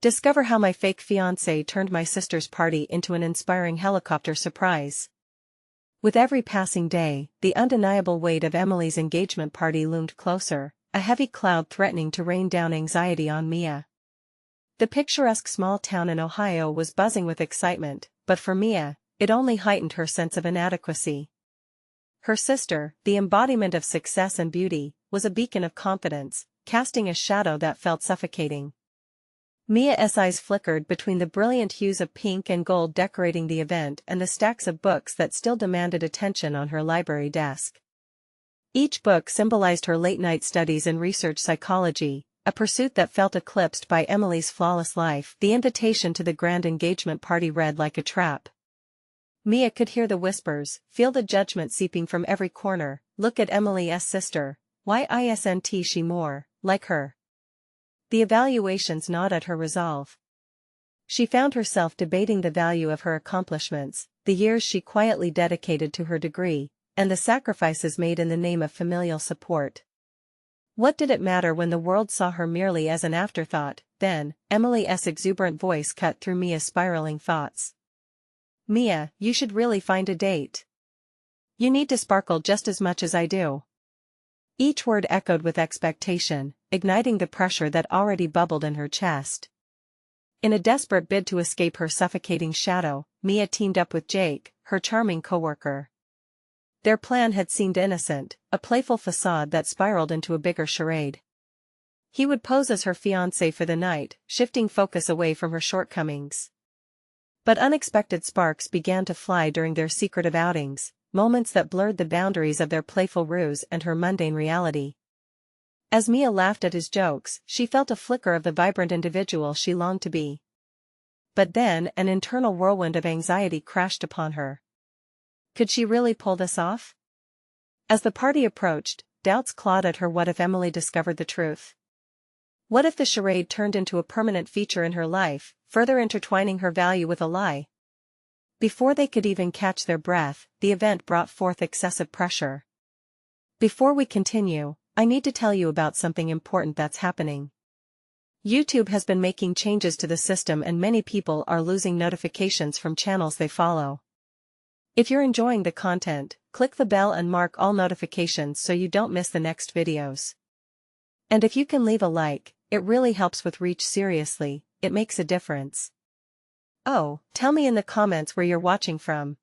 Discover how my fake fiancé turned my sister's party into an inspiring helicopter surprise. With every passing day, the undeniable weight of Emily's engagement party loomed closer, a heavy cloud threatening to rain down anxiety on Mia. The picturesque small town in Ohio was buzzing with excitement, but for Mia, it only heightened her sense of inadequacy. Her sister, the embodiment of success and beauty, was a beacon of confidence, casting a shadow that felt suffocating. Mia's eyes flickered between the brilliant hues of pink and gold decorating the event and the stacks of books that still demanded attention on her library desk. Each book symbolized her late-night studies in research psychology, a pursuit that felt eclipsed by Emily's flawless life. The invitation to the grand engagement party read like a trap. Mia could hear the whispers, feel the judgment seeping from every corner. Look at Emily's sister, why isn't she more like her? The evaluations gnawed at her resolve. She found herself debating the value of her accomplishments, the years she quietly dedicated to her degree, and the sacrifices made in the name of familial support. What did it matter when the world saw her merely as an afterthought? Then, Emily's exuberant voice cut through Mia's spiraling thoughts. Mia, you should really find a date. You need to sparkle just as much as I do. Each word echoed with expectation, igniting the pressure that already bubbled in her chest. In a desperate bid to escape her suffocating shadow, Mia teamed up with Jake, her charming coworker. Their plan had seemed innocent, a playful facade that spiraled into a bigger charade. He would pose as her fiancé for the night, shifting focus away from her shortcomings. But unexpected sparks began to fly during their secretive outings, moments that blurred the boundaries of their playful ruse and her mundane reality. As Mia laughed at his jokes, she felt a flicker of the vibrant individual she longed to be. But then an internal whirlwind of anxiety crashed upon her. Could she really pull this off? As the party approached, doubts clawed at her. What if Emily discovered the truth? What if the charade turned into a permanent feature in her life, further intertwining her value with a lie? Before they could even catch their breath, the event brought forth excessive pressure. Before we continue, I need to tell you about something important that's happening. YouTube has been making changes to the system and many people are losing notifications from channels they follow. If you're enjoying the content, click the bell and mark all notifications so you don't miss the next videos. And if you can leave a like, it really helps with reach. Seriously, it makes a difference. Oh, tell me in the comments where you're watching from.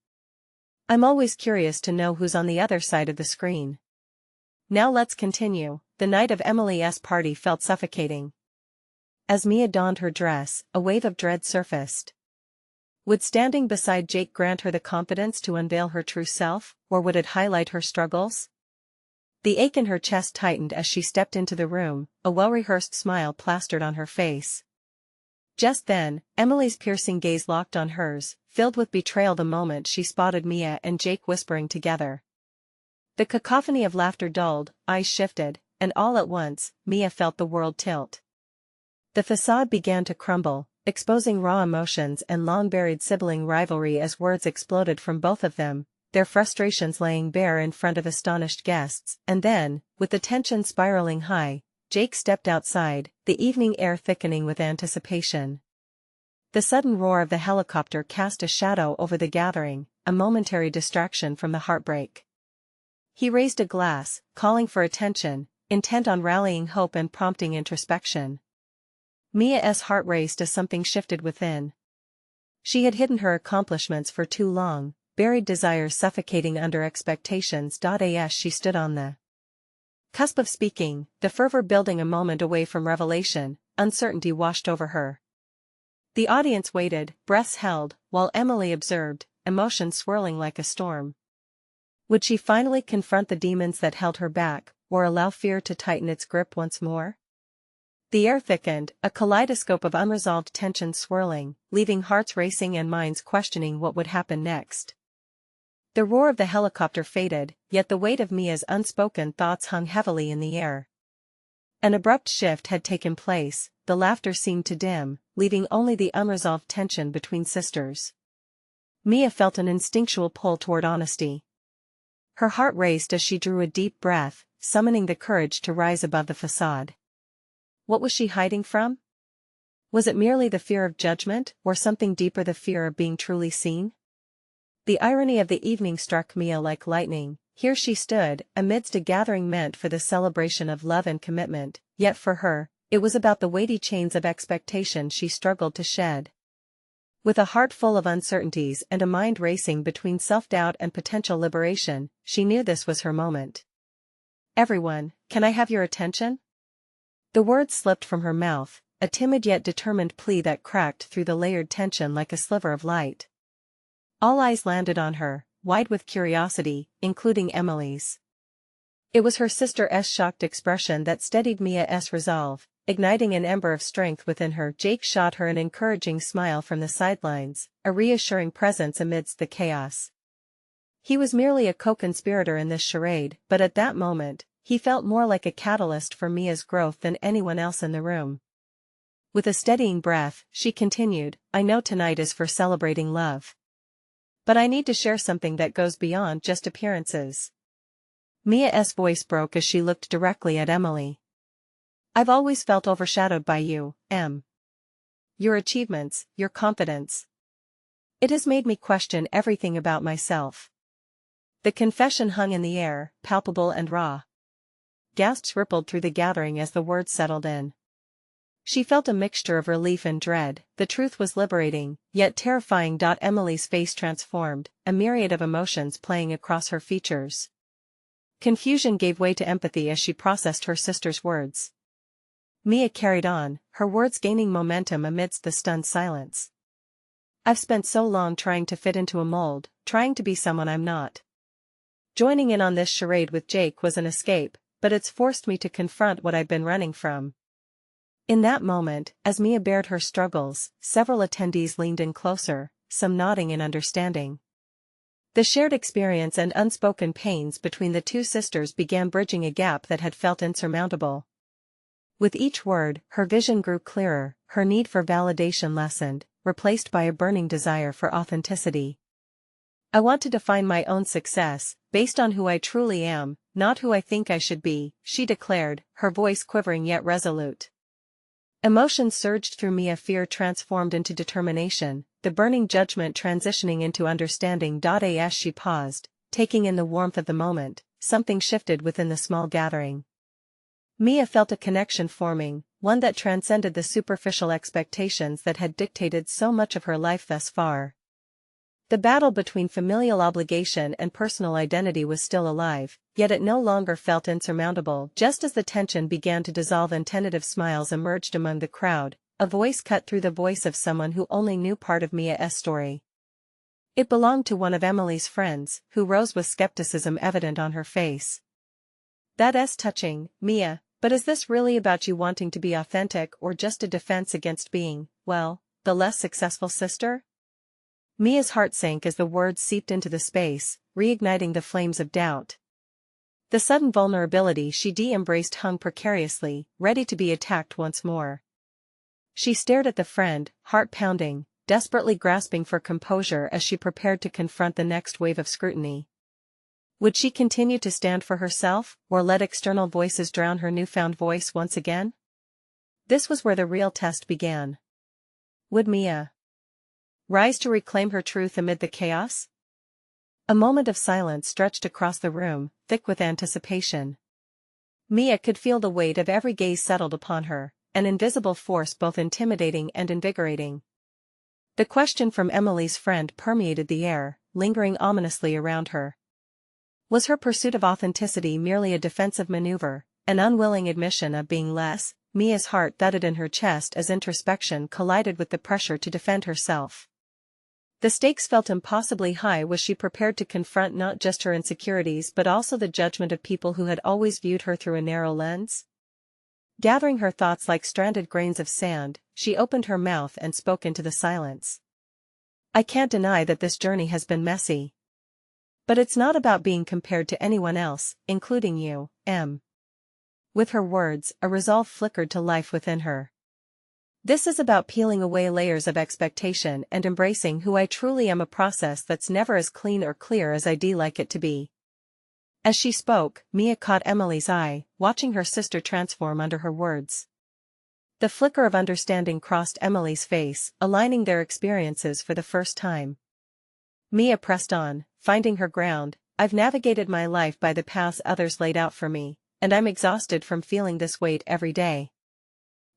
I'm always curious to know who's on the other side of the screen. Now let's continue. The night of Emily's party felt suffocating. As Mia donned her dress, a wave of dread surfaced. Would standing beside Jake grant her the confidence to unveil her true self, or would it highlight her struggles? The ache in her chest tightened as she stepped into the room, a well-rehearsed smile plastered on her face. Just then, Emily's piercing gaze locked on hers, filled with betrayal the moment she spotted Mia and Jake whispering together. The cacophony of laughter dulled, eyes shifted, and all at once, Mia felt the world tilt. The facade began to crumble, exposing raw emotions and long-buried sibling rivalry as words exploded from both of them, their frustrations laying bare in front of astonished guests. And then, with the tension spiraling high, Jake stepped outside, the evening air thickening with anticipation. The sudden roar of the helicopter cast a shadow over the gathering, a momentary distraction from the heartbreak. He raised a glass, calling for attention, intent on rallying hope and prompting introspection. Mia's heart raced as something shifted within. She had hidden her accomplishments for too long, buried desires suffocating under expectations. As she stood on the cusp of speaking, the fervor building a moment away from revelation, uncertainty washed over her. The audience waited, breaths held, while Emily observed, emotions swirling like a storm. Would she finally confront the demons that held her back, or allow fear to tighten its grip once more? The air thickened, a kaleidoscope of unresolved tension swirling, leaving hearts racing and minds questioning what would happen next. The roar of the helicopter faded, yet the weight of Mia's unspoken thoughts hung heavily in the air. An abrupt shift had taken place, the laughter seemed to dim, leaving only the unresolved tension between sisters. Mia felt an instinctual pull toward honesty. Her heart raced as she drew a deep breath, summoning the courage to rise above the facade. What was she hiding from? Was it merely the fear of judgment, or something deeper, the fear of being truly seen? The irony of the evening struck Mia like lightning. Here she stood, amidst a gathering meant for the celebration of love and commitment, yet for her, it was about the weighty chains of expectation she struggled to shed. With a heart full of uncertainties and a mind racing between self-doubt and potential liberation, she knew this was her moment. "Everyone, can I have your attention?" The words slipped from her mouth, a timid yet determined plea that cracked through the layered tension like a sliver of light. All eyes landed on her, wide with curiosity, including Emily's. It was her sister's shocked expression that steadied Mia's resolve, igniting an ember of strength within her. Jake shot her an encouraging smile from the sidelines, a reassuring presence amidst the chaos. He was merely a co-conspirator in this charade, but at that moment, he felt more like a catalyst for Mia's growth than anyone else in the room. With a steadying breath, she continued, "I know tonight is for celebrating love. But I need to share something that goes beyond just appearances." Mia's voice broke as she looked directly at Emily. "I've always felt overshadowed by you, Em. Your achievements, your confidence. It has made me question everything about myself." The confession hung in the air, palpable and raw. Gasps rippled through the gathering as the words settled in. She felt a mixture of relief and dread. The truth was liberating, yet terrifying. Emily's face transformed, a myriad of emotions playing across her features. Confusion gave way to empathy as she processed her sister's words. Mia carried on, her words gaining momentum amidst the stunned silence. "I've spent so long trying to fit into a mold, trying to be someone I'm not. Joining in on this charade with Jake was an escape, but it's forced me to confront what I've been running from." In that moment, as Mia bared her struggles, several attendees leaned in closer, some nodding in understanding. The shared experience and unspoken pains between the two sisters began bridging a gap that had felt insurmountable. With each word, her vision grew clearer, her need for validation lessened, replaced by a burning desire for authenticity. "I want to define my own success, based on who I truly am, not who I think I should be," she declared, her voice quivering yet resolute. Emotions surged through Mia, fear transformed into determination, the burning judgment transitioning into understanding. As she paused, taking in the warmth of the moment, something shifted within the small gathering. Mia felt a connection forming, one that transcended the superficial expectations that had dictated so much of her life thus far. The battle between familial obligation and personal identity was still alive, yet it no longer felt insurmountable. Just as the tension began to dissolve and tentative smiles emerged among the crowd, a voice cut through, the voice of someone who only knew part of Mia's story. It belonged to one of Emily's friends, who rose with skepticism evident on her face. "That's touching, Mia, but is this really about you wanting to be authentic, or just a defense against being, well, the less successful sister?" Mia's heart sank as the words seeped into the space, reigniting the flames of doubt. The sudden vulnerability she embraced hung precariously, ready to be attacked once more. She stared at the friend, heart pounding, desperately grasping for composure as she prepared to confront the next wave of scrutiny. Would she continue to stand for herself, or let external voices drown her newfound voice once again? This was where the real test began. Would Mia rise to reclaim her truth amid the chaos? A moment of silence stretched across the room, thick with anticipation. Mia could feel the weight of every gaze settled upon her, an invisible force both intimidating and invigorating. The question from Emily's friend permeated the air, lingering ominously around her. Was her pursuit of authenticity merely a defensive maneuver, an unwilling admission of being less? Mia's heart thudded in her chest as introspection collided with the pressure to defend herself. The stakes felt impossibly high. Was she prepared to confront not just her insecurities but also the judgment of people who had always viewed her through a narrow lens? Gathering her thoughts like stranded grains of sand, she opened her mouth and spoke into the silence. "I can't deny that this journey has been messy. But it's not about being compared to anyone else, including you, Em." With her words, a resolve flickered to life within her. "This is about peeling away layers of expectation and embracing who I truly am, a process that's never as clean or clear as I'd like it to be." As she spoke, Mia caught Emily's eye, watching her sister transform under her words. The flicker of understanding crossed Emily's face, aligning their experiences for the first time. Mia pressed on, finding her ground. I've navigated my life by the paths others laid out for me, and I'm exhausted from feeling this weight every day.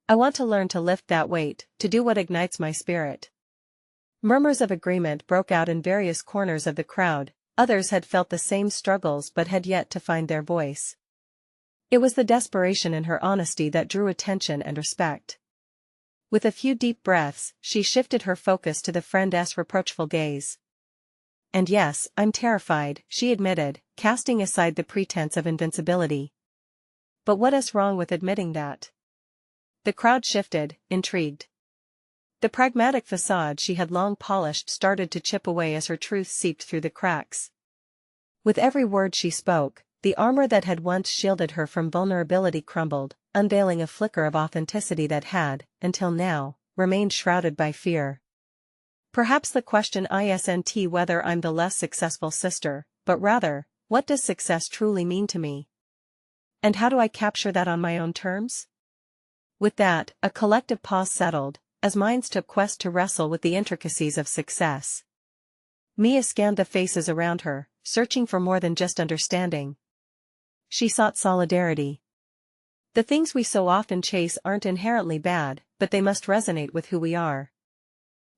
I want to learn to lift that weight, to do what ignites my spirit. Murmurs of agreement broke out in various corners of the crowd. Others had felt the same struggles but had yet to find their voice. It was the desperation in her honesty that drew attention and respect. With a few deep breaths, she shifted her focus to the friend's reproachful gaze. And yes, I'm terrified, she admitted, casting aside the pretense of invincibility. But what is wrong with admitting that? The crowd shifted, intrigued. The pragmatic facade she had long polished started to chip away as her truth seeped through the cracks. With every word she spoke, the armor that had once shielded her from vulnerability crumbled, unveiling a flicker of authenticity that had, until now, remained shrouded by fear. Perhaps the question isn't whether I'm the less successful sister, but rather, what does success truly mean to me? And how do I capture that on my own terms? With that, a collective pause settled, as minds took quest to wrestle with the intricacies of success. Mia scanned the faces around her, searching for more than just understanding. She sought solidarity. The things we so often chase aren't inherently bad, but they must resonate with who we are.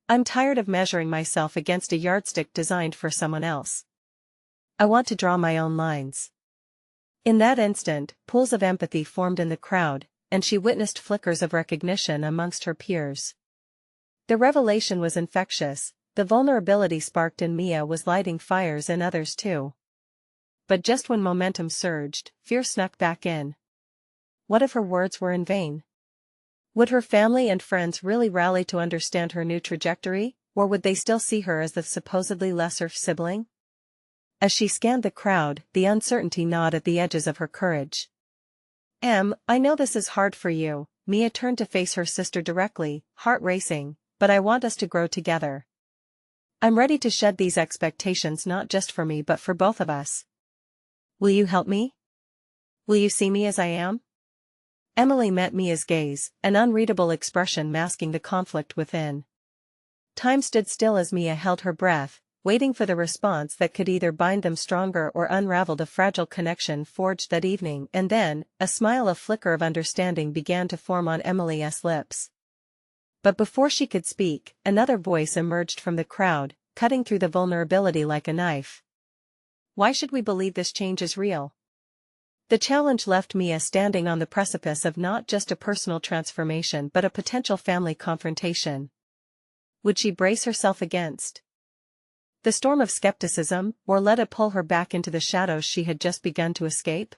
I'm tired of measuring myself against a yardstick designed for someone else. I want to draw my own lines. In that instant, pools of empathy formed in the crowd, and she witnessed flickers of recognition amongst her peers. The revelation was infectious. The vulnerability sparked in Mia was lighting fires in others too. But just when momentum surged, fear snuck back in. What if her words were in vain? Would her family and friends really rally to understand her new trajectory, or would they still see her as the supposedly lesser sibling? As she scanned the crowd, the uncertainty gnawed at the edges of her courage. I know this is hard for you. Mia turned to face her sister directly, heart racing, but I want us to grow together. I'm ready to shed these expectations not just for me but for both of us. Will you help me? Will you see me as I am? Emily met Mia's gaze, an unreadable expression masking the conflict within. Time stood still as Mia held her breath, waiting for the response that could either bind them stronger or unravel the fragile connection forged that evening, and then, a flicker of understanding began to form on Emily's lips. But before she could speak, another voice emerged from the crowd, cutting through the vulnerability like a knife. Why should we believe this change is real? The challenge left Mia standing on the precipice of not just a personal transformation but a potential family confrontation. Would she brace herself against the storm of skepticism, or let it pull her back into the shadows she had just begun to escape?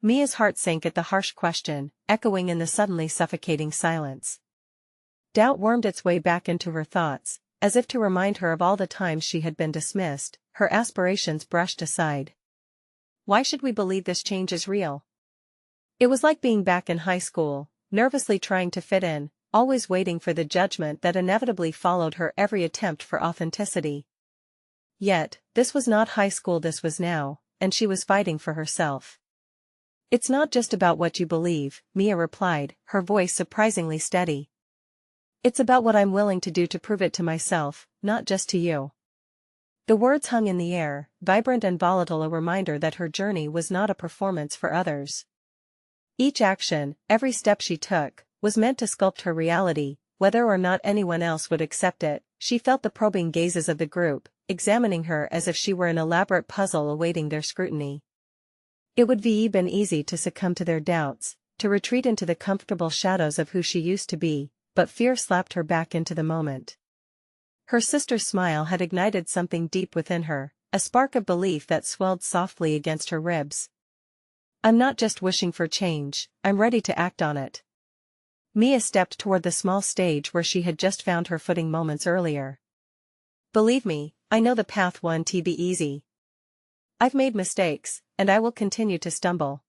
Mia's heart sank at the harsh question, echoing in the suddenly suffocating silence. Doubt wormed its way back into her thoughts, as if to remind her of all the times she had been dismissed, her aspirations brushed aside. Why should we believe this change is real? It was like being back in high school, nervously trying to fit in, always waiting for the judgment that inevitably followed her every attempt for authenticity. Yet, this was not high school, this was now, and she was fighting for herself. It's not just about what you believe, Mia replied, her voice surprisingly steady. It's about what I'm willing to do to prove it to myself, not just to you. The words hung in the air, vibrant and volatile, a reminder that her journey was not a performance for others. Each action, every step she took, was meant to sculpt her reality, whether or not anyone else would accept it. She felt the probing gazes of the group, examining her as if she were an elaborate puzzle awaiting their scrutiny. It would be been easy to succumb to their doubts, to retreat into the comfortable shadows of who she used to be, but fear slapped her back into the moment. Her sister's smile had ignited something deep within her, a spark of belief that swelled softly against her ribs. I'm not just wishing for change, I'm ready to act on it. Mia stepped toward the small stage where she had just found her footing moments earlier. Believe me, I know the path won't be easy. I've made mistakes, and I will continue to stumble.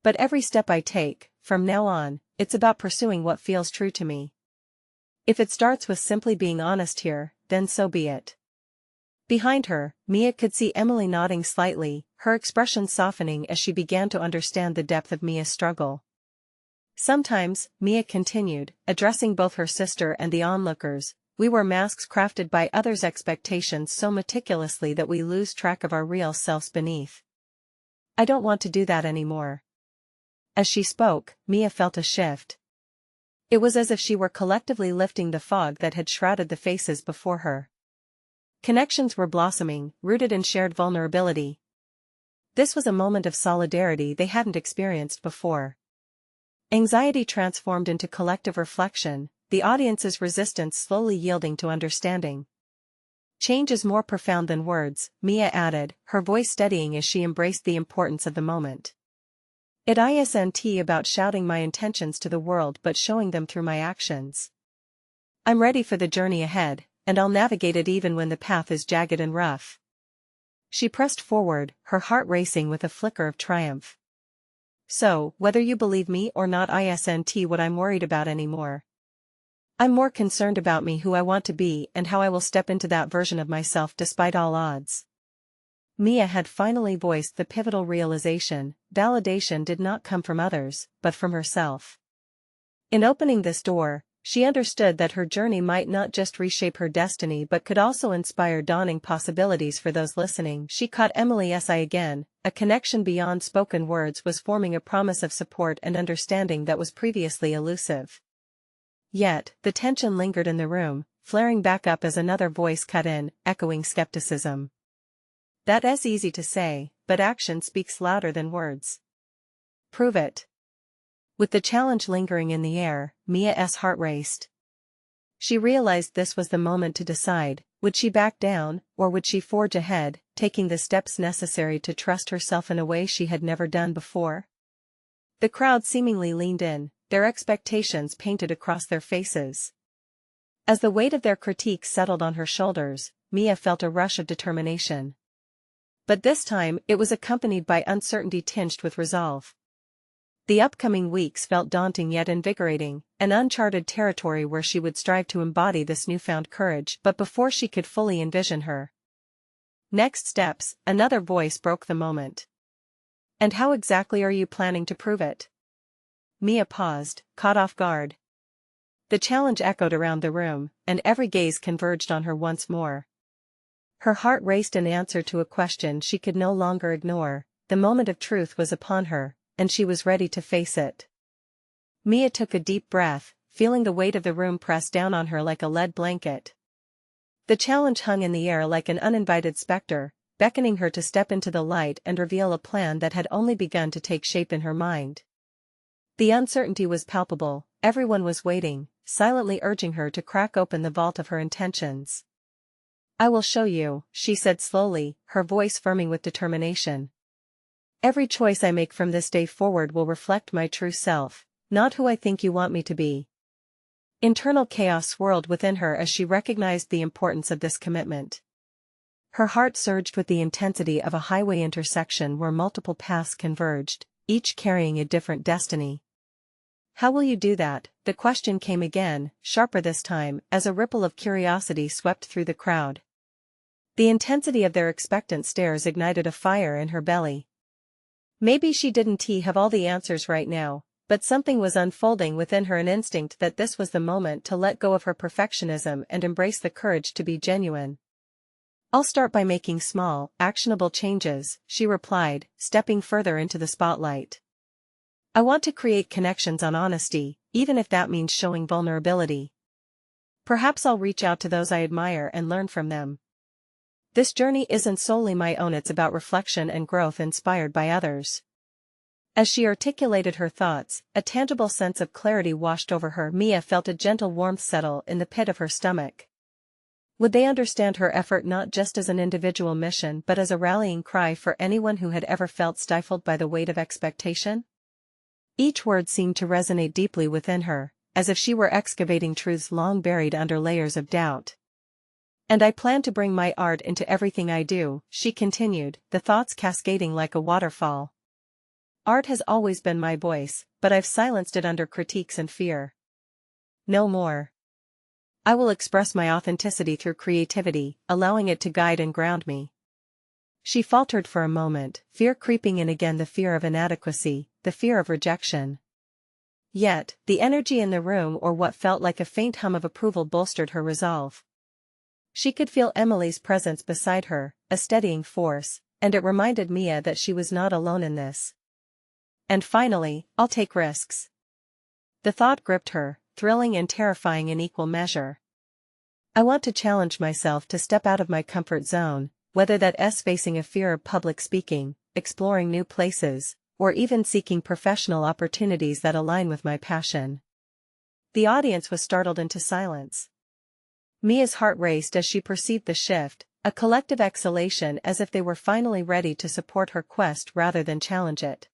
But every step I take, from now on, it's about pursuing what feels true to me. If it starts with simply being honest here, then so be it. Behind her, Mia could see Emily nodding slightly, her expression softening as she began to understand the depth of Mia's struggle. Sometimes, Mia continued, addressing both her sister and the onlookers, we wear masks crafted by others' expectations so meticulously that we lose track of our real selves beneath. I don't want to do that anymore. As she spoke, Mia felt a shift. It was as if she were collectively lifting the fog that had shrouded the faces before her. Connections were blossoming, rooted in shared vulnerability. This was a moment of solidarity they hadn't experienced before. Anxiety transformed into collective reflection, the audience's resistance slowly yielding to understanding. Change is more profound than words, Mia added, her voice steadying as she embraced the importance of the moment. It isn't about shouting my intentions to the world but showing them through my actions. I'm ready for the journey ahead, and I'll navigate it even when the path is jagged and rough. She pressed forward, her heart racing with a flicker of triumph. So, whether you believe me or not isn't what I'm worried about anymore. I'm more concerned about me, who I want to be, and how I will step into that version of myself despite all odds. Mia had finally voiced the pivotal realization: validation did not come from others, but from herself. In opening this door, she understood that her journey might not just reshape her destiny but could also inspire dawning possibilities for those listening. She caught Emily's eye again, a connection beyond spoken words was forming, a promise of support and understanding that was previously elusive. Yet, the tension lingered in the room, flaring back up as another voice cut in, echoing skepticism. That's easy to say, but action speaks louder than words. Prove it. With the challenge lingering in the air, Mia's heart raced. She realized this was the moment to decide, would she back down, or would she forge ahead, taking the steps necessary to trust herself in a way she had never done before? The crowd seemingly leaned in, their expectations painted across their faces. As the weight of their critiques settled on her shoulders, Mia felt a rush of determination. But this time it was accompanied by uncertainty tinged with resolve. The upcoming weeks felt daunting yet invigorating, an uncharted territory where she would strive to embody this newfound courage. But before she could fully envision her next steps, another voice broke the moment. And how exactly are you planning to prove it? Mia paused, caught off guard. The challenge echoed around the room, and every gaze converged on her once more. Her heart raced in answer to a question she could no longer ignore. The moment of truth was upon her, and she was ready to face it. Mia took a deep breath, feeling the weight of the room press down on her like a lead blanket. The challenge hung in the air like an uninvited specter, beckoning her to step into the light and reveal a plan that had only begun to take shape in her mind. The uncertainty was palpable, everyone was waiting, silently urging her to crack open the vault of her intentions. I will show you, she said slowly, her voice firming with determination. Every choice I make from this day forward will reflect my true self, not who I think you want me to be. Internal chaos swirled within her as she recognized the importance of this commitment. Her heart surged with the intensity of a highway intersection where multiple paths converged, each carrying a different destiny. How will you do that? The question came again, sharper this time, as a ripple of curiosity swept through the crowd. The intensity of their expectant stares ignited a fire in her belly. Maybe she didn't have all the answers right now, but something was unfolding within her, an instinct that this was the moment to let go of her perfectionism and embrace the courage to be genuine. I'll start by making small, actionable changes, she replied, stepping further into the spotlight. I want to create connections on honesty, even if that means showing vulnerability. Perhaps I'll reach out to those I admire and learn from them. This journey isn't solely my own, it's about reflection and growth inspired by others. As she articulated her thoughts, a tangible sense of clarity washed over her. Mia felt a gentle warmth settle in the pit of her stomach. Would they understand her effort not just as an individual mission but as a rallying cry for anyone who had ever felt stifled by the weight of expectation? Each word seemed to resonate deeply within her, as if she were excavating truths long buried under layers of doubt. And I plan to bring my art into everything I do, she continued, the thoughts cascading like a waterfall. Art has always been my voice, but I've silenced it under critiques and fear. No more. I will express my authenticity through creativity, allowing it to guide and ground me. She faltered for a moment, fear creeping in again, the fear of inadequacy, the fear of rejection. Yet, the energy in the room or what felt like a faint hum of approval bolstered her resolve. She could feel Emily's presence beside her, a steadying force, and it reminded Mia that she was not alone in this. And finally, I'll take risks. The thought gripped her, thrilling and terrifying in equal measure. I want to challenge myself to step out of my comfort zone, whether that's facing a fear of public speaking, exploring new places, or even seeking professional opportunities that align with my passion. The audience was startled into silence. Mia's heart raced as she perceived the shift, a collective exhalation as if they were finally ready to support her quest rather than challenge it.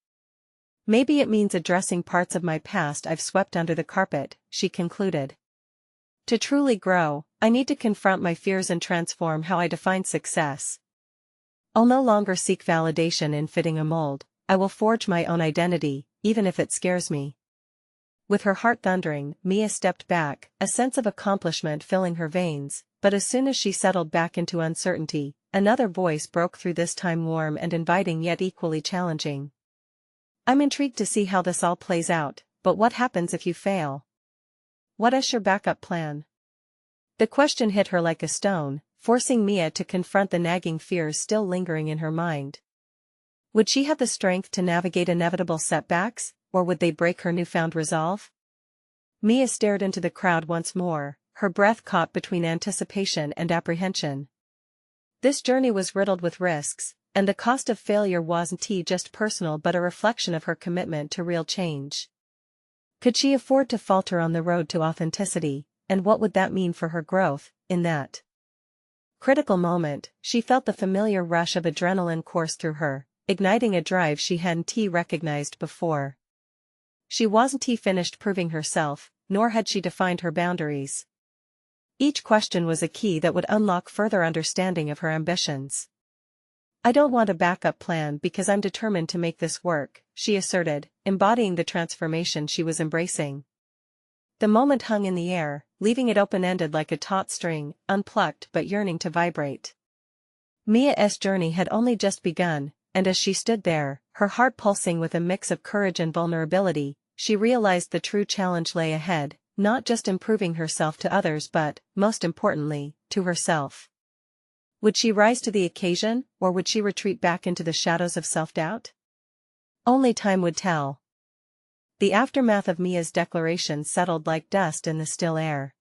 Maybe it means addressing parts of my past I've swept under the carpet, she concluded. To truly grow, I need to confront my fears and transform how I define success. I'll no longer seek validation in fitting a mold, I will forge my own identity, even if it scares me. With her heart thundering, Mia stepped back, a sense of accomplishment filling her veins, but as soon as she settled back into uncertainty, another voice broke through, this time warm and inviting yet equally challenging. I'm intrigued to see how this all plays out, but what happens if you fail? What is your backup plan? The question hit her like a stone, forcing Mia to confront the nagging fears still lingering in her mind. Would she have the strength to navigate inevitable setbacks, or would they break her newfound resolve? Mia stared into the crowd once more, her breath caught between anticipation and apprehension. This journey was riddled with risks, and the cost of failure wasn't just personal but a reflection of her commitment to real change. Could she afford to falter on the road to authenticity, and what would that mean for her growth? In that critical moment, she felt the familiar rush of adrenaline course through her, igniting a drive she hadn't recognized before. She wasn't finished proving herself, nor had she defined her boundaries. Each question was a key that would unlock further understanding of her ambitions. I don't want a backup plan because I'm determined to make this work, she asserted, embodying the transformation she was embracing. The moment hung in the air, leaving it open-ended like a taut string, unplucked but yearning to vibrate. Mia's journey had only just begun, and as she stood there, her heart pulsing with a mix of courage and vulnerability, she realized the true challenge lay ahead, not just improving herself to others but, most importantly, to herself. Would she rise to the occasion, or would she retreat back into the shadows of self-doubt? Only time would tell. The aftermath of Mia's declaration settled like dust in the still air.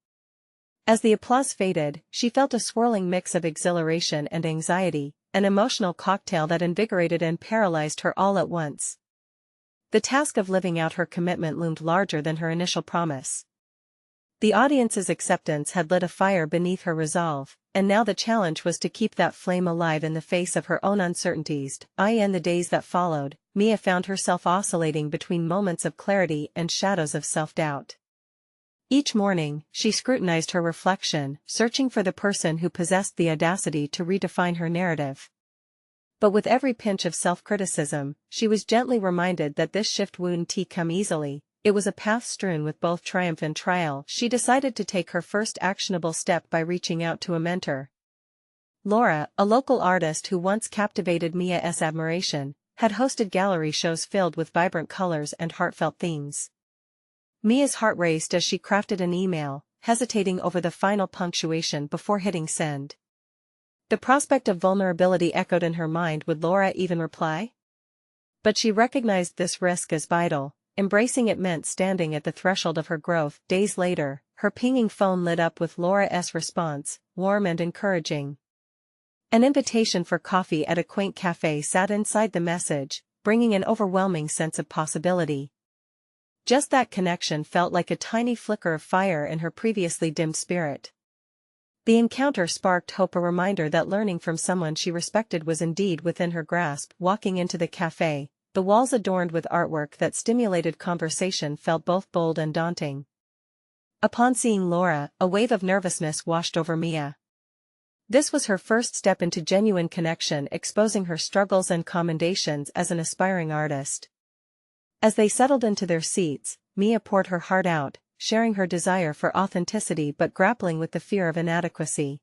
As the applause faded, she felt a swirling mix of exhilaration and anxiety, an emotional cocktail that invigorated and paralyzed her all at once. The task of living out her commitment loomed larger than her initial promise. The audience's acceptance had lit a fire beneath her resolve, and now the challenge was to keep that flame alive in the face of her own uncertainties. In the days that followed, Mia found herself oscillating between moments of clarity and shadows of self-doubt. Each morning, she scrutinized her reflection, searching for the person who possessed the audacity to redefine her narrative. But with every pinch of self-criticism, she was gently reminded that this shift wouldn't come easily. It was a path strewn with both triumph and trial. She decided to take her first actionable step by reaching out to a mentor. Laura, a local artist who once captivated Mia's admiration, had hosted gallery shows filled with vibrant colors and heartfelt themes. Mia's heart raced as she crafted an email, hesitating over the final punctuation before hitting send. The prospect of vulnerability echoed in her mind. Would Laura even reply? But she recognized this risk as vital. Embracing it meant standing at the threshold of her growth. Days later, her pinging phone lit up with Laura's response, warm and encouraging. An invitation for coffee at a quaint cafe sat inside the message, bringing an overwhelming sense of possibility. Just that connection felt like a tiny flicker of fire in her previously dimmed spirit. The encounter sparked hope, a reminder that learning from someone she respected was indeed within her grasp. Walking into the cafe, the walls adorned with artwork that stimulated conversation felt both bold and daunting. Upon seeing Laura, a wave of nervousness washed over Mia. This was her first step into genuine connection, exposing her struggles and commendations as an aspiring artist. As they settled into their seats, Mia poured her heart out, sharing her desire for authenticity but grappling with the fear of inadequacy.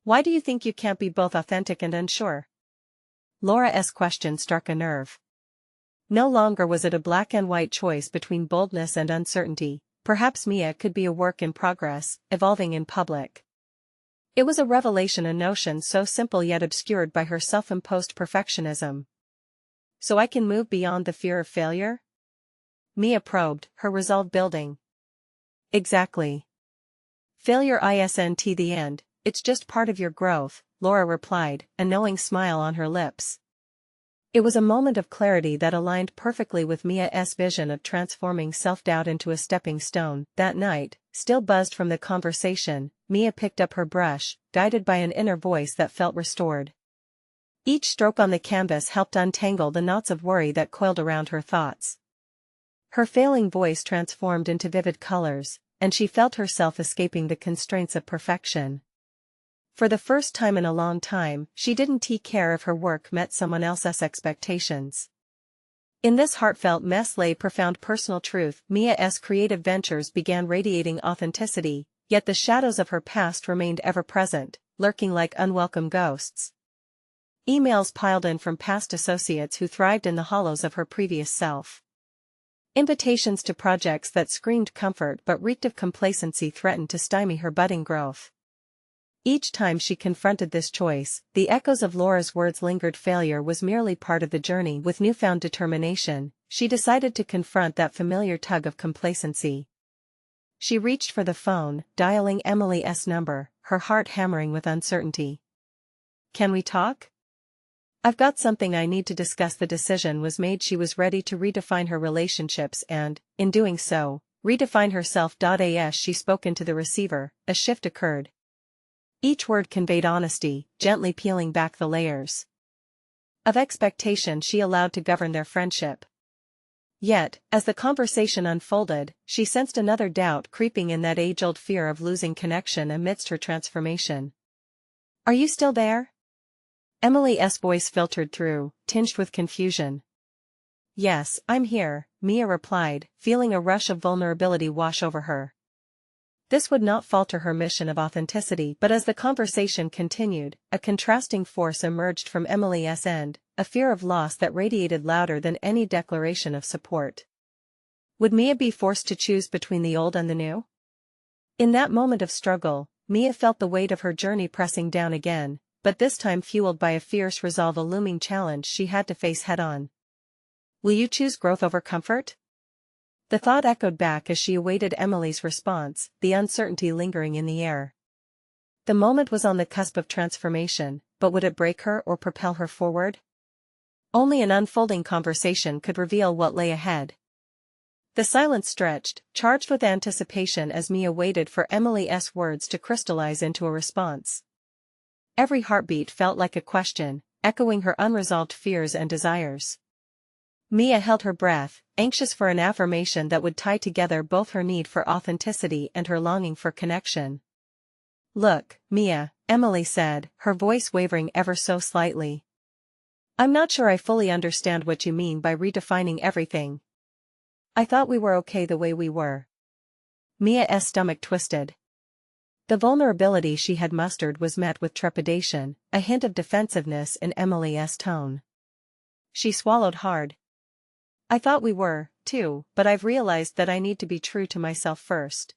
Why do you think you can't be both authentic and unsure? Laura's question struck a nerve. No longer was it a black and white choice between boldness and uncertainty. Perhaps Mia could be a work in progress, evolving in public. It was a revelation, a notion so simple yet obscured by her self-imposed perfectionism. So I can move beyond the fear of failure? Mia probed, her resolve building. Exactly. Failure isn't the end, it's just part of your growth, Laura replied, a knowing smile on her lips. It was a moment of clarity that aligned perfectly with Mia's vision of transforming self-doubt into a stepping stone. That night, still buzzed from the conversation, Mia picked up her brush, guided by an inner voice that felt restored. Each stroke on the canvas helped untangle the knots of worry that coiled around her thoughts. Her failing voice transformed into vivid colors, and she felt herself escaping the constraints of perfection. For the first time in a long time, she didn't care if her work met someone else's expectations. In this heartfelt mess lay profound personal truth. Mia's creative ventures began radiating authenticity, yet the shadows of her past remained ever present, lurking like unwelcome ghosts. Emails piled in from past associates who thrived in the hollows of her previous self. Invitations to projects that screamed comfort but reeked of complacency threatened to stymie her budding growth. Each time she confronted this choice, the echoes of Laura's words lingered. Failure was merely part of the journey. With newfound determination, she decided to confront that familiar tug of complacency. She reached for the phone, dialing Emily's number, her heart hammering with uncertainty. "Can we talk? I've got something I need to discuss." The decision was made. She was ready to redefine her relationships and, in doing so, redefine herself. As she spoke into the receiver, a shift occurred. Each word conveyed honesty, gently peeling back the layers of expectation she allowed to govern their friendship. Yet, as the conversation unfolded, she sensed another doubt creeping in, that age-old fear of losing connection amidst her transformation. "Are you still there?" Emily's voice filtered through, tinged with confusion. "Yes, I'm here," Mia replied, feeling a rush of vulnerability wash over her. This would not falter her mission of authenticity. But as the conversation continued, a contrasting force emerged from Emily's end, a fear of loss that radiated louder than any declaration of support. Would Mia be forced to choose between the old and the new? In that moment of struggle, Mia felt the weight of her journey pressing down again, but this time fueled by a fierce resolve, a looming challenge she had to face head-on. "Will you choose growth over comfort?" The thought echoed back as she awaited Emily's response, the uncertainty lingering in the air. The moment was on the cusp of transformation, but would it break her or propel her forward? Only an unfolding conversation could reveal what lay ahead. The silence stretched, charged with anticipation as Mia waited for Emily's words to crystallize into a response. Every heartbeat felt like a question, echoing her unresolved fears and desires. Mia held her breath, anxious for an affirmation that would tie together both her need for authenticity and her longing for connection. "Look, Mia," Emily said, her voice wavering ever so slightly. "I'm not sure I fully understand what you mean by redefining everything. I thought we were okay the way we were." Mia's stomach twisted. The vulnerability she had mustered was met with trepidation, a hint of defensiveness in Emily's tone. She swallowed hard. "I thought we were, too, but I've realized that I need to be true to myself first.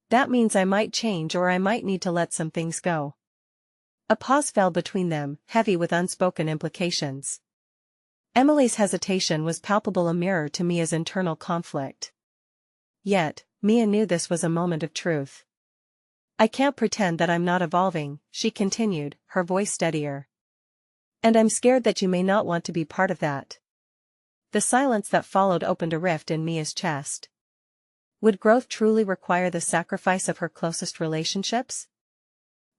That means I might change, or I might need to let some things go." A pause fell between them, heavy with unspoken implications. Emily's hesitation was palpable, a mirror to Mia's internal conflict. Yet, Mia knew this was a moment of truth. "I can't pretend that I'm not evolving," she continued, her voice steadier. "And I'm scared that you may not want to be part of that." The silence that followed opened a rift in Mia's chest. Would growth truly require the sacrifice of her closest relationships?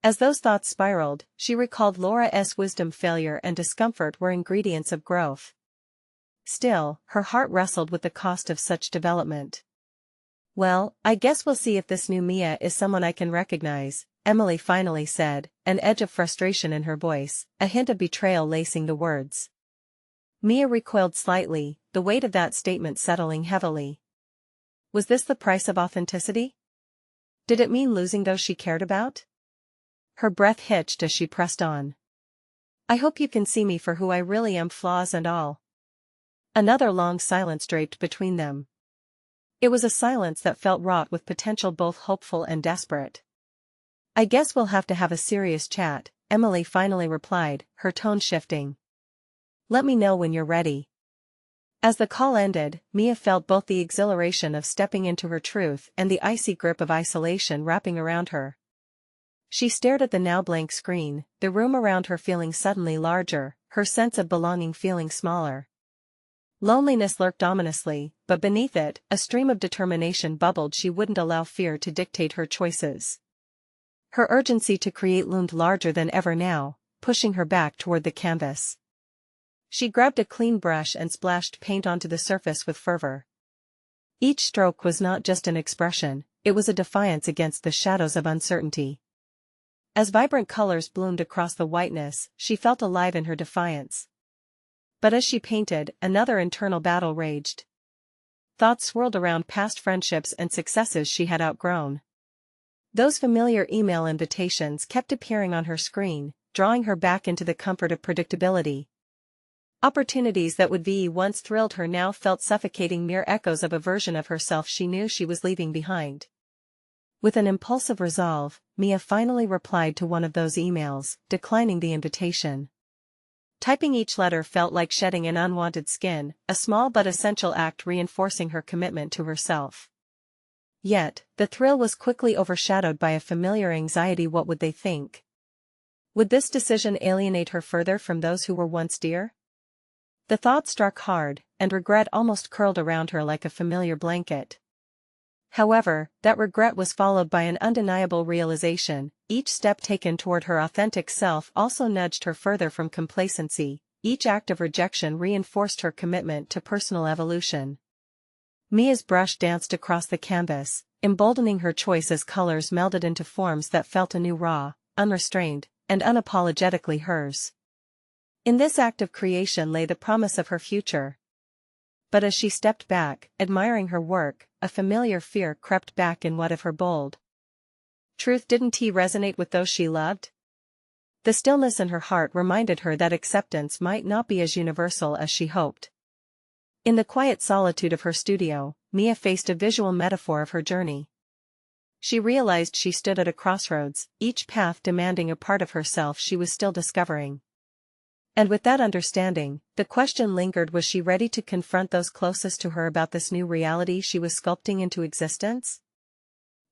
As those thoughts spiraled, she recalled Laura's wisdom. Failure and discomfort were ingredients of growth. Still, her heart wrestled with the cost of such development. "Well, I guess we'll see if this new Mia is someone I can recognize," Emily finally said, an edge of frustration in her voice, a hint of betrayal lacing the words. Mia recoiled slightly, the weight of that statement settling heavily. Was this the price of authenticity? Did it mean losing those she cared about? Her breath hitched as she pressed on. "I hope you can see me for who I really am, flaws and all. Another long silence draped between them. It was a silence that felt wrought with potential, both hopeful and desperate. "I guess we'll have to have a serious chat," Emily finally replied, her tone shifting. "Let me know when you're ready." As the call ended, Mia felt both the exhilaration of stepping into her truth and the icy grip of isolation wrapping around her. She stared at the now blank screen, the room around her feeling suddenly larger, her sense of belonging feeling smaller. Loneliness lurked ominously, but beneath it, a stream of determination bubbled. She wouldn't allow fear to dictate her choices. Her urgency to create loomed larger than ever now, pushing her back toward the canvas. She grabbed a clean brush and splashed paint onto the surface with fervor. Each stroke was not just an expression, it was a defiance against the shadows of uncertainty. As vibrant colors bloomed across the whiteness, she felt alive in her defiance. But as she painted, another internal battle raged. Thoughts swirled around past friendships and successes she had outgrown. Those familiar email invitations kept appearing on her screen, drawing her back into the comfort of predictability. Opportunities that would be once thrilled her now felt suffocating, mere echoes of a version of herself she knew she was leaving behind. With an impulsive resolve, Mia finally replied to one of those emails, declining the invitation. Typing each letter felt like shedding an unwanted skin, a small but essential act reinforcing her commitment to herself. Yet, the thrill was quickly overshadowed by a familiar anxiety. What would they think? Would this decision alienate her further from those who were once dear? The thought struck hard, and regret almost curled around her like a familiar blanket. However, that regret was followed by an undeniable realization: each step taken toward her authentic self also nudged her further from complacency, each act of rejection reinforced her commitment to personal evolution. Mia's brush danced across the canvas, emboldening her choice as colors melded into forms that felt anew, raw, unrestrained, and unapologetically hers. In this act of creation lay the promise of her future. But as she stepped back, admiring her work, a familiar fear crept back in. What if her bold truth didn't resonate with those she loved? The stillness in her heart reminded her that acceptance might not be as universal as she hoped. In the quiet solitude of her studio, Mia faced a visual metaphor of her journey. She realized she stood at a crossroads, each path demanding a part of herself she was still discovering. And with that understanding, the question lingered: was she ready to confront those closest to her about this new reality she was sculpting into existence?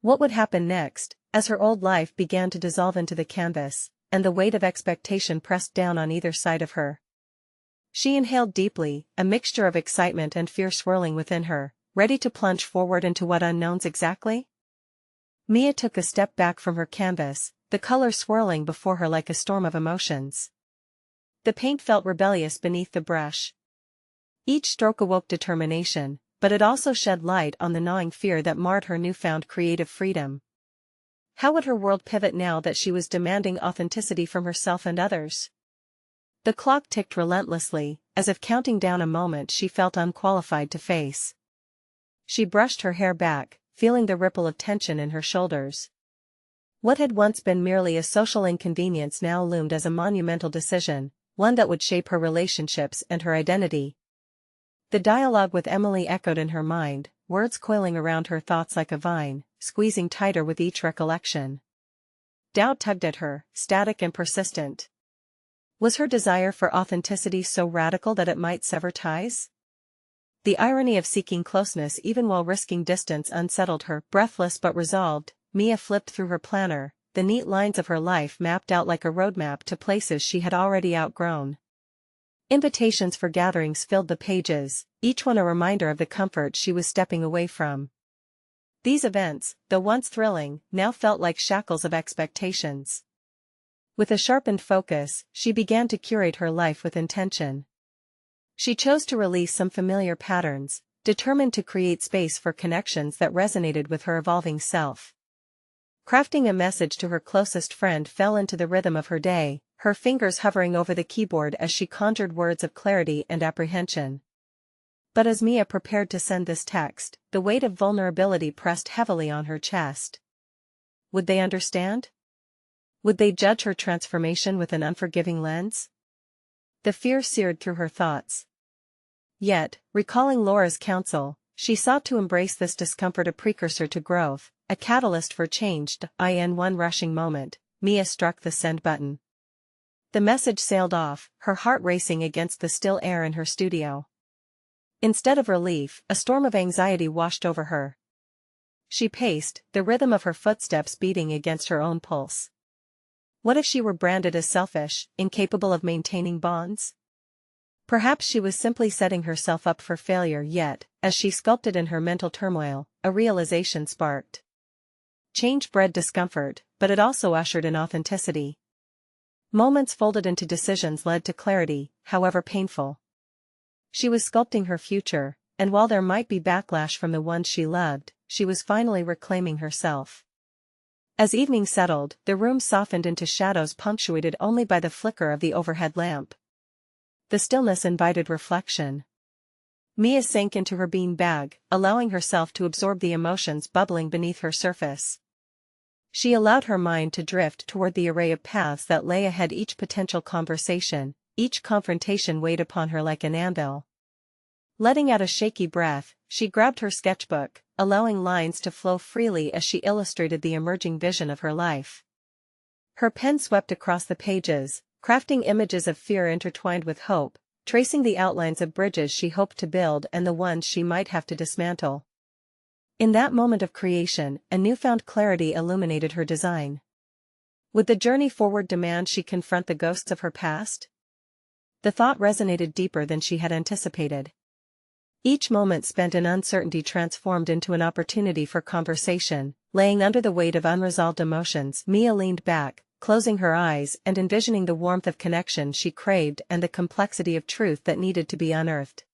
What would happen next, as her old life began to dissolve into the canvas, and the weight of expectation pressed down on either side of her? She inhaled deeply, a mixture of excitement and fear swirling within her, ready to plunge forward into what unknowns exactly? Mia took a step back from her canvas, the color swirling before her like a storm of emotions. The paint felt rebellious beneath the brush. Each stroke awoke determination, but it also shed light on the gnawing fear that marred her newfound creative freedom. How would her world pivot now that she was demanding authenticity from herself and others? The clock ticked relentlessly, as if counting down a moment she felt unqualified to face. She brushed her hair back, feeling the ripple of tension in her shoulders. What had once been merely a social inconvenience now loomed as a monumental decision, one that would shape her relationships and her identity. The dialogue with Emily echoed in her mind, words coiling around her thoughts like a vine, squeezing tighter with each recollection. Doubt tugged at her, static and persistent. Was her desire for authenticity so radical that it might sever ties? The irony of seeking closeness even while risking distance unsettled her. Breathless but resolved, Mia flipped through her planner, the neat lines of her life mapped out like a roadmap to places she had already outgrown. Invitations for gatherings filled the pages, each one a reminder of the comfort she was stepping away from. These events, though once thrilling, now felt like shackles of expectations. With a sharpened focus, she began to curate her life with intention. She chose to release some familiar patterns, determined to create space for connections that resonated with her evolving self. Crafting a message to her closest friend fell into the rhythm of her day, her fingers hovering over the keyboard as she conjured words of clarity and apprehension. But as Mia prepared to send this text, the weight of vulnerability pressed heavily on her chest. Would they understand? Would they judge her transformation with an unforgiving lens? The fear seared through her thoughts. Yet, recalling Laura's counsel, she sought to embrace this discomfort, a precursor to growth, a catalyst for change. In one rushing moment, Mia struck the send button. The message sailed off, her heart racing against the still air in her studio. Instead of relief, a storm of anxiety washed over her. She paced, the rhythm of her footsteps beating against her own pulse. What if she were branded as selfish, incapable of maintaining bonds? Perhaps she was simply setting herself up for failure, yet, as she sculpted in her mental turmoil, a realization sparked. Change bred discomfort, but it also ushered in authenticity. Moments folded into decisions led to clarity, however painful. She was sculpting her future, and while there might be backlash from the ones she loved, she was finally reclaiming herself. As evening settled, the room softened into shadows punctuated only by the flicker of the overhead lamp. The stillness invited reflection. Mia sank into her bean bag, allowing herself to absorb the emotions bubbling beneath her surface. She allowed her mind to drift toward the array of paths that lay ahead. Each potential conversation, each confrontation weighed upon her like an anvil. Letting out a shaky breath, she grabbed her sketchbook, allowing lines to flow freely as she illustrated the emerging vision of her life. Her pen swept across the pages, crafting images of fear intertwined with hope, tracing the outlines of bridges she hoped to build and the ones she might have to dismantle. In that moment of creation, a newfound clarity illuminated her design. Would the journey forward demand she confront the ghosts of her past? The thought resonated deeper than she had anticipated. Each moment spent in uncertainty transformed into an opportunity for conversation. Laying under the weight of unresolved emotions, Mia leaned back, closing her eyes and envisioning the warmth of connection she craved and the complexity of truth that needed to be unearthed.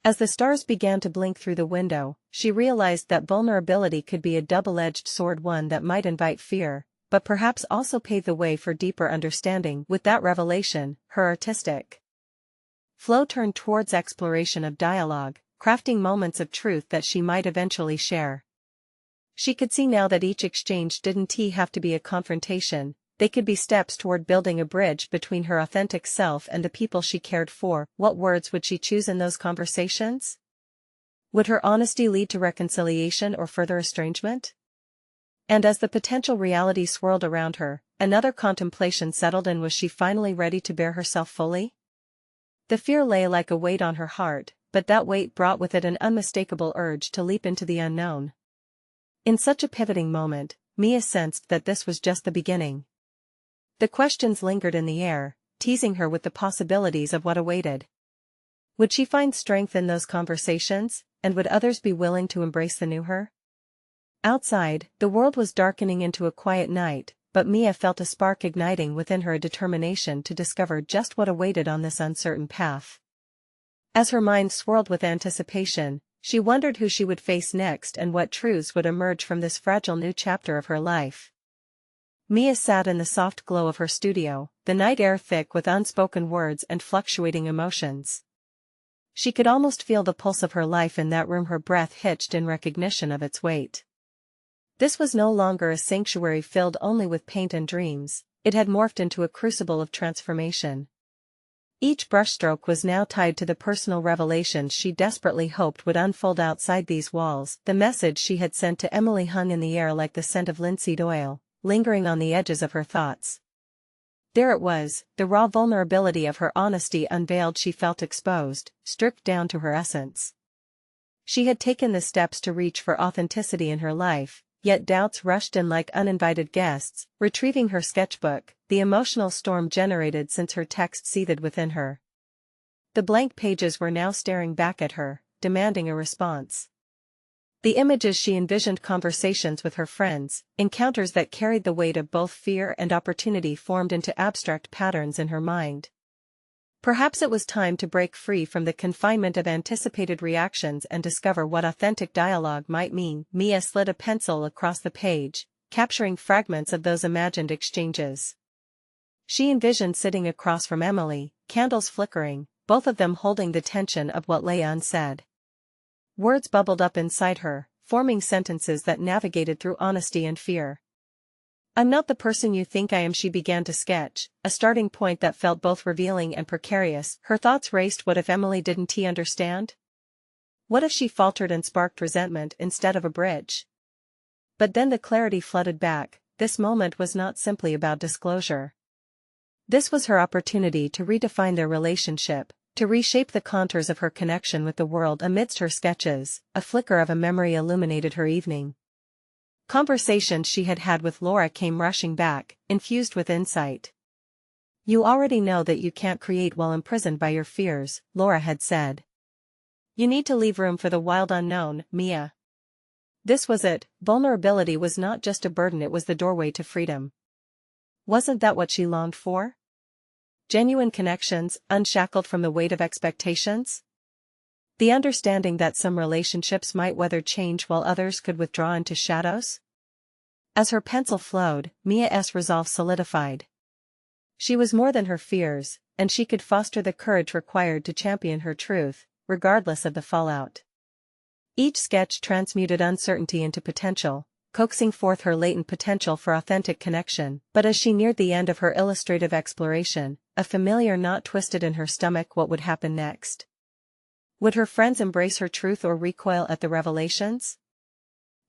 As the stars began to blink through the window, she realized that vulnerability could be a double-edged sword, one that might invite fear, but perhaps also pave the way for deeper understanding. With that revelation, her artistic flow turned towards exploration of dialogue, crafting moments of truth that she might eventually share. She could see now that each exchange didn't have to be a confrontation, they could be steps toward building a bridge between her authentic self and the people she cared for. What words would she choose in those conversations? Would her honesty lead to reconciliation or further estrangement? And as the potential reality swirled around her, another contemplation settled in. Was she finally ready to bear herself fully? The fear lay like a weight on her heart, but that weight brought with it an unmistakable urge to leap into the unknown. In such a pivoting moment, Mia sensed that this was just the beginning. The questions lingered in the air, teasing her with the possibilities of what awaited. Would she find strength in those conversations, and would others be willing to embrace the new her? Outside, the world was darkening into a quiet night, but Mia felt a spark igniting within her, a determination to discover just what awaited on this uncertain path. As her mind swirled with anticipation, she wondered who she would face next and what truths would emerge from this fragile new chapter of her life. Mia sat in the soft glow of her studio, the night air thick with unspoken words and fluctuating emotions. She could almost feel the pulse of her life in that room, her breath hitched in recognition of its weight. This was no longer a sanctuary filled only with paint and dreams, it had morphed into a crucible of transformation. Each brushstroke was now tied to the personal revelations she desperately hoped would unfold outside these walls. The message she had sent to Emily hung in the air like the scent of linseed oil, lingering on the edges of her thoughts. There it was, the raw vulnerability of her honesty unveiled. She felt exposed, stripped down to her essence. She had taken the steps to reach for authenticity in her life, yet doubts rushed in like uninvited guests. Retrieving her sketchbook, the emotional storm generated since her text seethed within her. The blank pages were now staring back at her, demanding a response. The images she envisioned, conversations with her friends, encounters that carried the weight of both fear and opportunity, formed into abstract patterns in her mind. Perhaps it was time to break free from the confinement of anticipated reactions and discover what authentic dialogue might mean. Mia slid a pencil across the page, capturing fragments of those imagined exchanges. She envisioned sitting across from Emily, candles flickering, both of them holding the tension of what lay unsaid. Words bubbled up inside her, forming sentences that navigated through honesty and fear. I'm not the person you think I am, she began to sketch, a starting point that felt both revealing and precarious. Her thoughts raced. What if Emily didn't understand? What if she faltered and sparked resentment instead of a bridge? But then the clarity flooded back. This moment was not simply about disclosure. This was her opportunity to redefine their relationship, to reshape the contours of her connection with the world. Amidst her sketches, a flicker of a memory illuminated her evening. Conversations she had had with Laura came rushing back, infused with insight. You already know that you can't create while imprisoned by your fears, Laura had said. You need to leave room for the wild unknown, Mia. This was it. Vulnerability was not just a burden, it was the doorway to freedom. Wasn't that what she longed for? Genuine connections, unshackled from the weight of expectations? The understanding that some relationships might weather change while others could withdraw into shadows? As her pencil flowed, Mia's resolve solidified. She was more than her fears, and she could foster the courage required to champion her truth, regardless of the fallout. Each sketch transmuted uncertainty into potential, coaxing forth her latent potential for authentic connection. But as she neared the end of her illustrative exploration, a familiar knot twisted in her stomach. What would happen next? Would her friends embrace her truth or recoil at the revelations?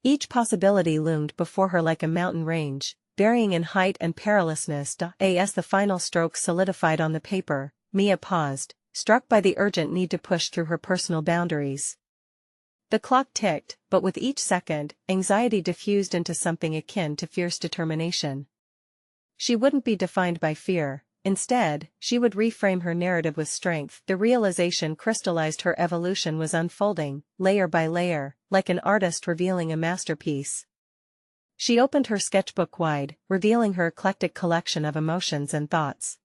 Each possibility loomed before her like a mountain range, varying in height and perilousness. As the final stroke solidified on the paper, Mia paused, struck by the urgent need to push through her personal boundaries. The clock ticked, but with each second, anxiety diffused into something akin to fierce determination. She wouldn't be defined by fear. Instead, she would reframe her narrative with strength. The realization crystallized. Her evolution was unfolding, layer by layer, like an artist revealing a masterpiece. She opened her sketchbook wide, revealing her eclectic collection of emotions and thoughts.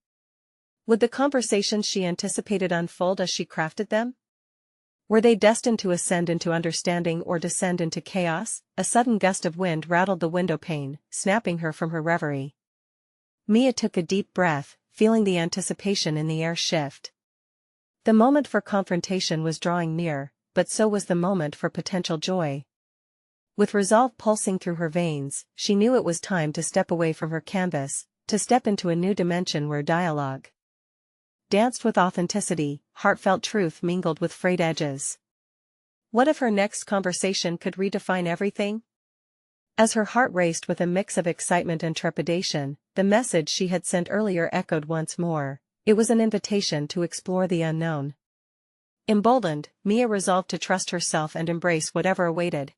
Would the conversations she anticipated unfold as she crafted them? Were they destined to ascend into understanding or descend into chaos? A sudden gust of wind rattled the window pane, snapping her from her reverie. Mia took a deep breath, feeling the anticipation in the air shift. The moment for confrontation was drawing near, but so was the moment for potential joy. With resolve pulsing through her veins, she knew it was time to step away from her canvas, to step into a new dimension where dialogue danced with authenticity, heartfelt truth mingled with frayed edges. What if her next conversation could redefine everything? As her heart raced with a mix of excitement and trepidation, the message she had sent earlier echoed once more. It was an invitation to explore the unknown. Emboldened, Mia resolved to trust herself and embrace whatever awaited.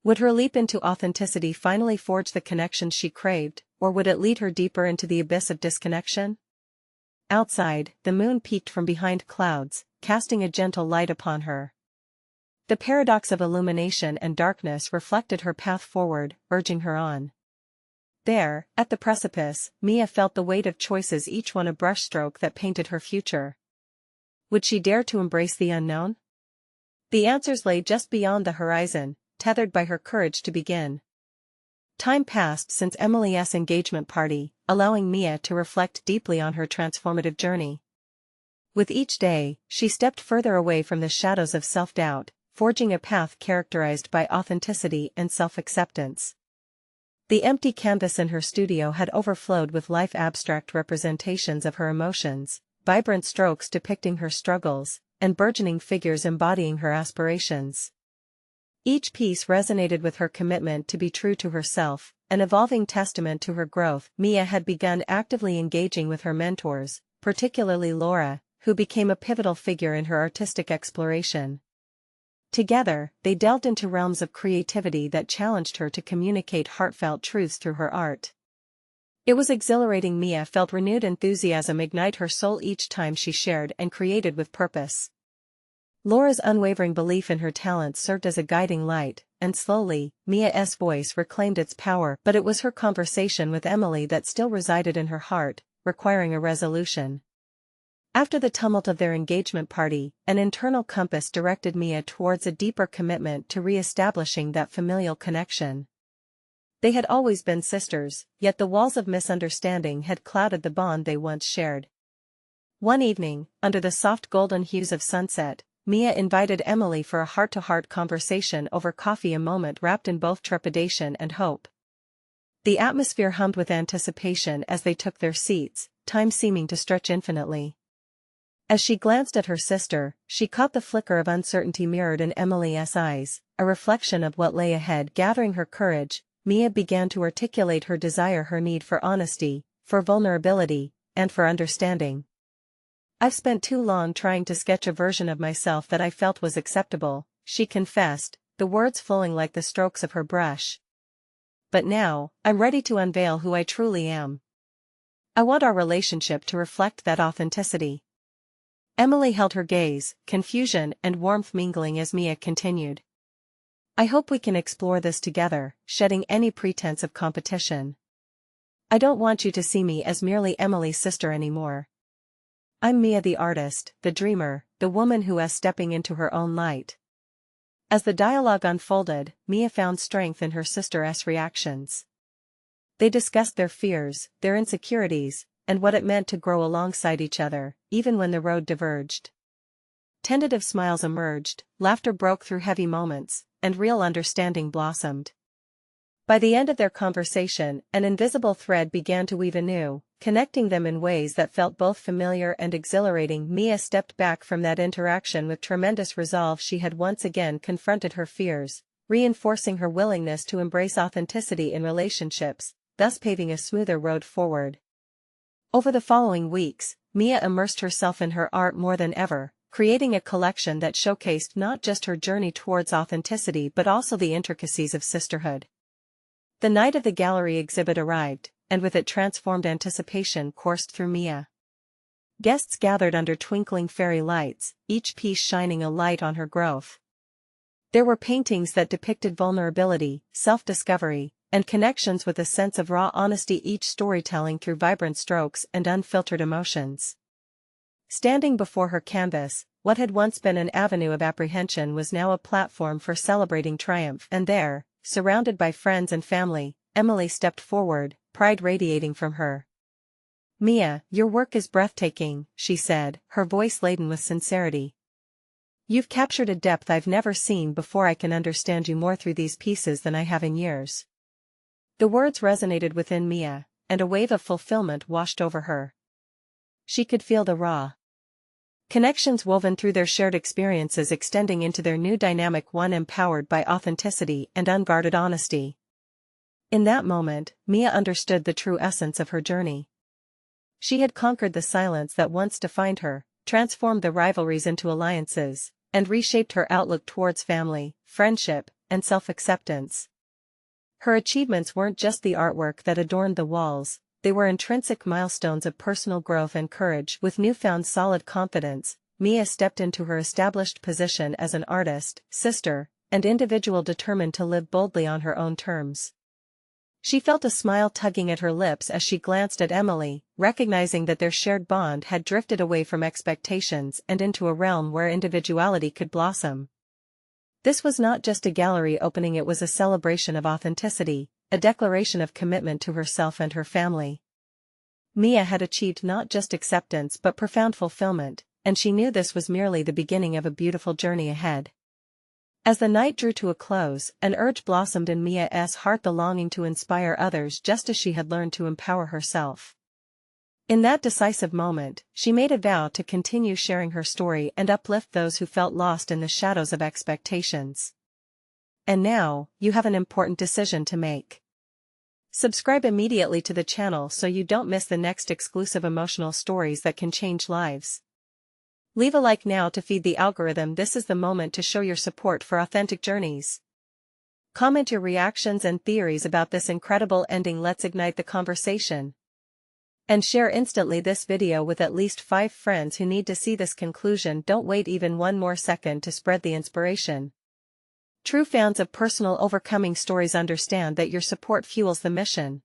Would her leap into authenticity finally forge the connection she craved, or would it lead her deeper into the abyss of disconnection? Outside, the moon peeked from behind clouds, casting a gentle light upon her. The paradox of illumination and darkness reflected her path forward, urging her on. There, at the precipice, Mia felt the weight of choices, each one a brushstroke that painted her future. Would she dare to embrace the unknown? The answers lay just beyond the horizon, tethered by her courage to begin. Time passed since Emily's engagement party, allowing Mia to reflect deeply on her transformative journey. With each day, she stepped further away from the shadows of self-doubt, forging a path characterized by authenticity and self-acceptance. The empty canvas in her studio had overflowed with life abstract representations of her emotions, vibrant strokes depicting her struggles, and burgeoning figures embodying her aspirations. Each piece resonated with her commitment to be true to herself, an evolving testament to her growth. Mia had begun actively engaging with her mentors, particularly Laura, who became a pivotal figure in her artistic exploration. Together, they delved into realms of creativity that challenged her to communicate heartfelt truths through her art. It was exhilarating. Mia felt renewed enthusiasm ignite her soul each time she shared and created with purpose. Laura's unwavering belief in her talents served as a guiding light, and slowly, Mia's voice reclaimed its power. But it was her conversation with Emily that still resided in her heart, requiring a resolution. After the tumult of their engagement party, an internal compass directed Mia towards a deeper commitment to re-establishing that familial connection. They had always been sisters, yet the walls of misunderstanding had clouded the bond they once shared. One evening, under the soft golden hues of sunset, Mia invited Emily for a heart-to-heart conversation over coffee, a moment wrapped in both trepidation and hope. The atmosphere hummed with anticipation as they took their seats, time seeming to stretch infinitely. As she glanced at her sister, she caught the flicker of uncertainty mirrored in Emily's eyes, a reflection of what lay ahead. Gathering her courage, Mia began to articulate her desire, her need for honesty, for vulnerability, and for understanding. "I've spent too long trying to sketch a version of myself that I felt was acceptable," she confessed, the words flowing like the strokes of her brush. "But now, I'm ready to unveil who I truly am. I want our relationship to reflect that authenticity." Emily held her gaze, confusion and warmth mingling as Mia continued. "I hope we can explore this together, shedding any pretense of competition. I don't want you to see me as merely Emily's sister anymore. I'm Mia, the artist, the dreamer, the woman who is stepping into her own light." As the dialogue unfolded, Mia found strength in her sister's reactions. They discussed their fears, their insecurities, and what it meant to grow alongside each other, even when the road diverged. Tentative smiles emerged, laughter broke through heavy moments, and real understanding blossomed. By the end of their conversation, an invisible thread began to weave anew, connecting them in ways that felt both familiar and exhilarating. Mia stepped back from that interaction with tremendous resolve. She had once again confronted her fears, reinforcing her willingness to embrace authenticity in relationships, thus paving a smoother road forward. Over the following weeks, Mia immersed herself in her art more than ever, creating a collection that showcased not just her journey towards authenticity but also the intricacies of sisterhood. The night of the gallery exhibit arrived, and with it transformed anticipation coursed through Mia. Guests gathered under twinkling fairy lights, each piece shining a light on her growth. There were paintings that depicted vulnerability, self-discovery, and connections with a sense of raw honesty, each storytelling through vibrant strokes and unfiltered emotions. Standing before her canvas, what had once been an avenue of apprehension was now a platform for celebrating triumph. And there, surrounded by friends and family, Emily stepped forward, pride radiating from her. "Mia, your work is breathtaking," she said, her voice laden with sincerity. "You've captured a depth I've never seen before. I can understand you more through these pieces than I have in years." The words resonated within Mia, and a wave of fulfillment washed over her. She could feel the raw connections woven through their shared experiences extending into their new dynamic, one empowered by authenticity and unguarded honesty. In that moment, Mia understood the true essence of her journey. She had conquered the silence that once defined her, transformed the rivalries into alliances, and reshaped her outlook towards family, friendship, and self-acceptance. Her achievements weren't just the artwork that adorned the walls, they were intrinsic milestones of personal growth and courage. With newfound solid confidence, Mia stepped into her established position as an artist, sister, and individual determined to live boldly on her own terms. She felt a smile tugging at her lips as she glanced at Emily, recognizing that their shared bond had drifted away from expectations and into a realm where individuality could blossom. This was not just a gallery opening, it was a celebration of authenticity, a declaration of commitment to herself and her family. Mia had achieved not just acceptance but profound fulfillment, and she knew this was merely the beginning of a beautiful journey ahead. As the night drew to a close, an urge blossomed in Mia's heart, the longing to inspire others just as she had learned to empower herself. In that decisive moment, she made a vow to continue sharing her story and uplift those who felt lost in the shadows of expectations. And now, you have an important decision to make. Subscribe immediately to the channel so you don't miss the next exclusive emotional stories that can change lives. Leave a like now to feed the algorithm. This is the moment to show your support for authentic journeys. Comment your reactions and theories about this incredible ending. Let's ignite the conversation. And share instantly this video with at least 5 friends who need to see this conclusion. Don't wait even one more second to spread the inspiration. True fans of personal overcoming stories understand that your support fuels the mission.